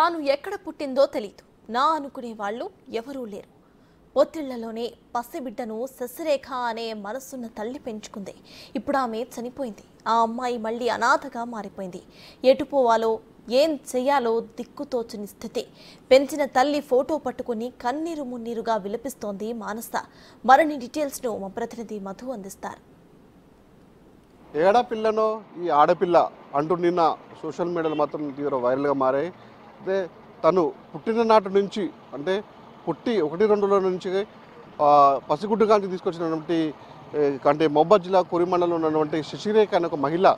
తాను ఎక్కడ పుట్టిందో తెలియదు, నా అనుకునే వాళ్ళు ఎవరూ లేరు. ఒత్తిళ్లలోనే పసిబిడ్డను శశిరేఖ అనే మనసున్న తల్లి పెంచుకుంది. ఇప్పుడు ఆమె చనిపోయింది. ఆ అమ్మాయి మళ్ళీ అనాథగా మారిపోయింది. ఎటు పోవాలో ఏం చెయ్యాలో దిక్కుతోచని స్థితి. పెంచిన తల్లి ఫోటో పట్టుకుని కన్నీరు మున్నీరుగా విలపిస్తోంది మానస. మరిన్ని డీటెయిల్స్ను మా ప్రతినిధి మధు అందిస్తారు. ఏడపిల్లనో ఈ ఆడపిల్ల అంటూ నిన్న సోషల్ మీడియాలో మాత్రం తీవ్ర వైరల్గా మారాయి. అయితే తను పుట్టిన నాటి నుంచి అంటే పుట్టి 1-2 రోజుల నుంచి పసిగుడ్డు కాంచి తీసుకొచ్చినటువంటి అంటే మహబూబాబాద్ జిల్లా కొరి మండలంలో ఉన్నటువంటి శశిరేఖ అనే ఒక మహిళ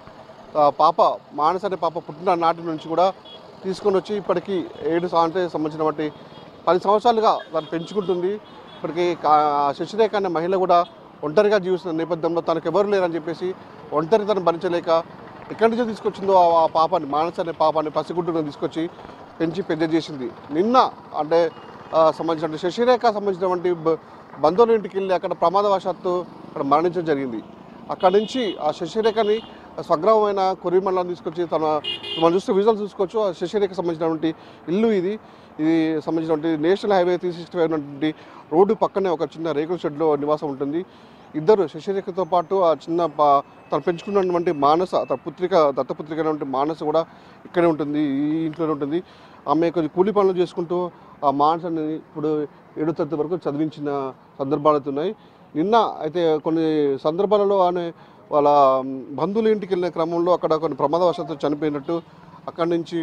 పాప మానస అనే పాప పుట్టిన నాటి నుంచి కూడా తీసుకొని వచ్చి ఇప్పటికీ 7 సంబంధించినటువంటి 10 సంవత్సరాలుగా తను పెంచుకుంటుంది. ఇప్పటికీ శశిరేఖ అనే మహిళ కూడా ఒంటరిగా జీవిస్తున్న నేపథ్యంలో తనకు ఎవరు లేరని చెప్పేసి ఒంటరితనం భరించలేక ఎక్కడి నుంచో తీసుకొచ్చిందో ఆ పాపని మానస అనే పాపని పసిగుడ్డును తీసుకొచ్చి పెంచి పెద్ద చేసింది. నిన్న అంటే సంబంధించిన శశిరేఖ సంబంధించినటువంటి బంధువుల ఇంటికి వెళ్ళి అక్కడ ప్రమాదవశాత్తు అక్కడ మరణించడం జరిగింది. అక్కడి నుంచి ఆ శశిరేఖని స్వగ్రామమైన కొరి మండలం తీసుకొచ్చి మనం చూస్తే విజువల్ చూసుకోవచ్చు. ఆ శశిరేఖ సంబంధించినటువంటి ఇల్లు ఇది సంబంధించినటువంటి నేషనల్ హైవే 365 ఉన్నటువంటి రోడ్డు పక్కనే ఒక చిన్న రేకుల షెడ్లో నివాసం ఉంటుంది. ఇద్దరు శశిరేఖతో పాటు ఆ చిన్న తను పెంచుకున్నటువంటి మానస తన దత్తపుత్రిక అయినటువంటి మానస కూడా ఇక్కడే ఉంటుంది, ఈ ఇంట్లోనే ఉంటుంది. ఆమె కొంచెం కూలి పనులు చేసుకుంటూ ఆ మానసని ఇప్పుడు 7వ తరగతి వరకు చదివించిన సందర్భాలు ఉన్నాయి. నిన్న అయితే కొన్ని సందర్భాలలో ఆమె వాళ్ళ బంధువుల ఇంటికి వెళ్ళిన క్రమంలో అక్కడ కొన్ని ప్రమాదవశాత్తు చనిపోయినట్టు అక్కడి నుంచి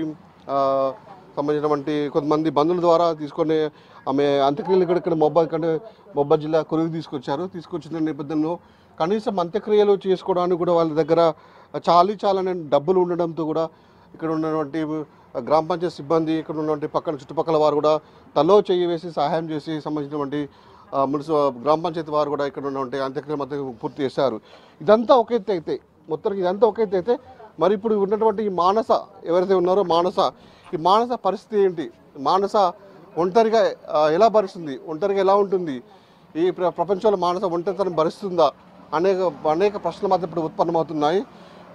సంబంధించినటువంటి కొంతమంది బంధువుల ద్వారా తీసుకొని ఆమె అంత్యక్రియలు ఇక్కడ మహబూబాబాద్ జిల్లా కొరికి తీసుకొచ్చిన నేపథ్యంలో కనీసం అంత్యక్రియలు చేసుకోవడానికి కూడా వాళ్ళ దగ్గర చాలానే డబ్బులు ఉండడంతో కూడా ఇక్కడ ఉన్నటువంటి గ్రామ పంచాయతీ సిబ్బంది ఇక్కడ ఉన్నటువంటి చుట్టుపక్కల వారు కూడా తలో చెయ్యి వేసి సహాయం చేసి సంబంధించినటువంటి గ్రామ పంచాయతీ వారు కూడా ఇక్కడ ఉన్నటువంటి అంత్యక్రియలు మొత్తం పూర్తి చేశారు. ఇదంతా ఒక ఎత్తు అయితే మొత్తానికి ఇదంతా ఒక ఎత్తు అయితే మరి ఇప్పుడు ఉన్నటువంటి ఈ మానస ఎవరైతే ఉన్నారో ఈ మానస పరిస్థితి ఏంటి, మానస ఒంటరిగా ఎలా భరిస్తుంది, ఒంటరిగా ఎలా ఉంటుంది, ఈ ప్రపంచంలో మానస ఒంటరితనం భరిస్తుందా అనేక ప్రశ్నలు మాత్రం ఇప్పుడు ఉత్పన్నమవుతున్నాయి.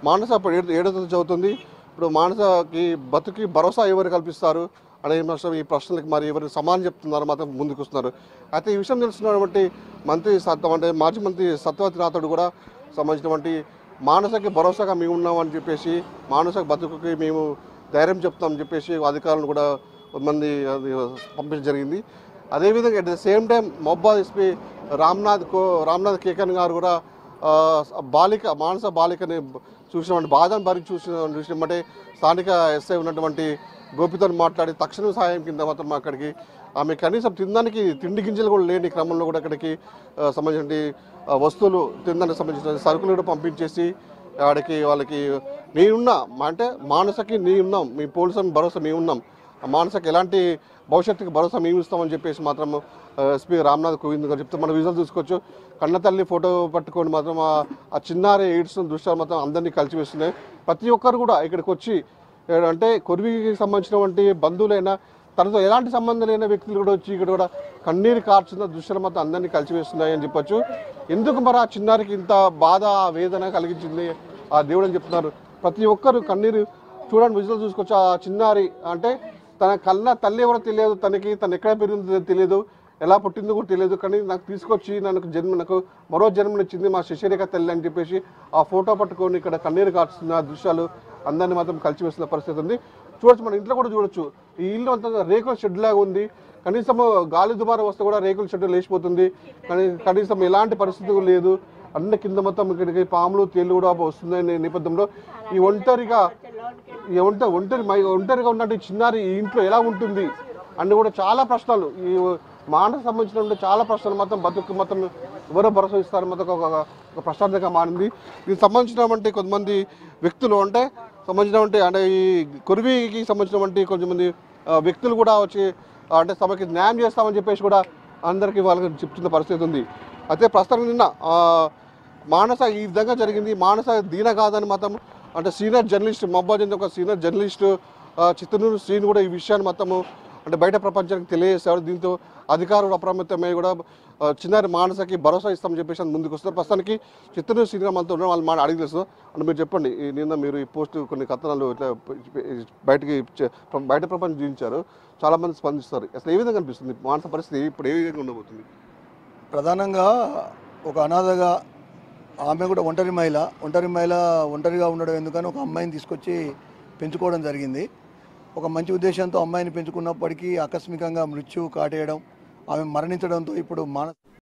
మానస ఇప్పుడు 7వ తరగతి చదువుతుంది. ఇప్పుడు మానసకి బతుకి భరోసా ఎవరు కల్పిస్తారు అనే ఈ ప్రశ్నలకు మరి ఎవరు సమాధానం చెప్తున్నారు మాత్రం ముందుకు వస్తున్నారు. అయితే ఈ విషయం తెలుస్తున్నటువంటి మాజీ మంత్రి సత్యవతి రాథోడ్ కూడా సంబంధించినటువంటి మానసకి భరోసాగా మేము ఉన్నామని చెప్పేసి మానస బతుకుకి మేము ధైర్యం చెప్తామని చెప్పేసి అధికారులను కూడా కొంతమంది పంపించడం జరిగింది. అదేవిధంగా at the same time Mahabubabad SP Ramnath Kekan గారు కూడా మానస బాలికని చూసినటువంటి బాధను చూసినట్టే స్థానిక ఎస్ఐ ఉన్నటువంటి గోపితో మాట్లాడి తక్షణ సహాయం కింద మాత్రం అక్కడికి ఆమె కనీసం తినడానికి తిండి గింజలు కూడా లేని క్రమంలో కూడా అక్కడికి సంబంధించిన వస్తువులు తినడానికి సంబంధించిన సరుకులు కూడా పంపించేసి వాళ్ళకి నేనున్నా అంటే మానసకి నేనున్నాం, మీ పోలీసు భరోసా మేమున్నాం, మానసకి ఎలాంటి భవిష్యత్తుకి భరోసా మేము ఇస్తామని చెప్పేసి మాత్రం ఎస్పీ రామ్నాథ్ కోవింద్ గారు చెప్తే మనం విజువల్ చూసుకోవచ్చు. కన్నతల్లి ఫోటో పట్టుకొని మాత్రం ఆ చిన్నారి ఎయిడ్స్ దృశ్యాలు మాత్రం అందరినీ కలిసివేస్తున్నాయి. ప్రతి ఒక్కరు కూడా ఇక్కడికి వచ్చి అంటే కొరివికి సంబంధించినటువంటి బంధువులైనా తనతో ఎలాంటి సంబంధం లేని వ్యక్తులు కూడా వచ్చి ఇక్కడ కూడా కన్నీరు కార్చున్న దృశ్యాలు మాత్రం అందరినీ కలిసివేస్తున్నాయి అని చెప్పొచ్చు. ఎందుకు మరి ఆ చిన్నారికి ఇంత బాధ వేదన కలిగించింది ఆ దేవుడు అని చెప్తున్నారు. ప్రతి ఒక్కరు కన్నీరు చూడండి, విజువల్ చూసుకోవచ్చు. ఆ చిన్నారి అంటే తన కన్న తల్లి ఎవరో తెలియదు, తను ఎక్కడ పెరిగిందో తెలియదు, ఎలా పుట్టిందో కూడా తెలియదు, కానీ నాకు తీసుకొచ్చి నాకు మరో జన్మనిచ్చింది మా శశిరేఖ తల్లి అని చెప్పేసి ఆ ఫోటో పట్టుకొని ఇక్కడ కన్నీరు కార్చున్న దృశ్యాలు అందరినీ మాత్రం కలిసివేస్తున్న పరిస్థితి ఉంది. చూడొచ్చు, మన ఇంట్లో కూడా చూడొచ్చు. ఈ ఇల్లు అంతా రేకుల షెడ్ లాగా ఉంది. కనీసం గాలి దుమారం వస్తే కూడా రేకుల షెడ్ లేచిపోతుంది, కానీ కనీసం ఎలాంటి పరిస్థితి లేదు. అన్ని కింద మొత్తం ఇక్కడికి పాములు తేళ్లు కూడా వస్తుందనే నేపథ్యంలో ఈ ఒంటరిగా ఉన్నట్టు చిన్నారి ఈ ఇంట్లో ఎలా ఉంటుంది అన్ని కూడా చాలా ప్రశ్నలు, ఈ మానస సంబంధించిన చాలా ప్రశ్నలు మాత్రం బతుకు మొత్తం ఎవరో భరోసా ఇస్తారు మొత్తం ఒక ప్రశ్నార్థంగా మారింది. దీనికి సంబంధించినటువంటి కొంతమంది వ్యక్తులు అంటే ఈ కొరివికి సంబంధించినటువంటి కొంతమంది వ్యక్తులు కూడా వచ్చి అంటే సభకి న్యాయం చేస్తామని చెప్పేసి కూడా అందరికీ వాళ్ళకి చెప్తున్న పరిస్థితి ఉంది. అయితే ప్రస్తుతం నిన్న మానస ఈ విధంగా జరిగింది. మానస దీన కాదని మాత్రం అంటే సీనియర్ జర్నలిస్ట్ మహబూబాబాద్ చెందిన ఒక సీనియర్ జర్నలిస్టు చిత్తూరు శ్రీని కూడా ఈ విషయాన్ని మొత్తము అంటే బయట ప్రపంచానికి తెలియజేశారు. దీంతో అధికారులు అప్రమత్తమై కూడా చిన్నారి మానసకి భరోసా ఇస్తామని చెప్పేసి ముందుకు వస్తారు. ప్రస్తుతానికి చిత్తూరు సీనియర్ మనతో ఉన్న వాళ్ళు మాట అడిగి తెలుసు. అంటే మీరు చెప్పండి, నిన్న మీరు ఈ పోస్ట్ కొన్ని కథనాలు ఇట్లా బయట ప్రపంచం జీవించారు, చాలామంది స్పందిస్తారు. అసలు ఏ విధంగా అనిపిస్తుంది మానస పరిస్థితి ఇప్పుడు ఏ విధంగా ఉండబోతుంది? ప్రధానంగా ఒక అనాథగా ఆమె కూడా ఒంటరిగా ఉండడం ఎందుకని ఒక అమ్మాయిని తీసుకొచ్చి పెంచుకోవడం జరిగింది. ఒక మంచి ఉద్దేశంతో అమ్మాయిని పెంచుకున్నప్పటికీ ఆకస్మికంగా మృత్యు కాటేయడం, ఆమె మరణించడంతో ఇప్పుడు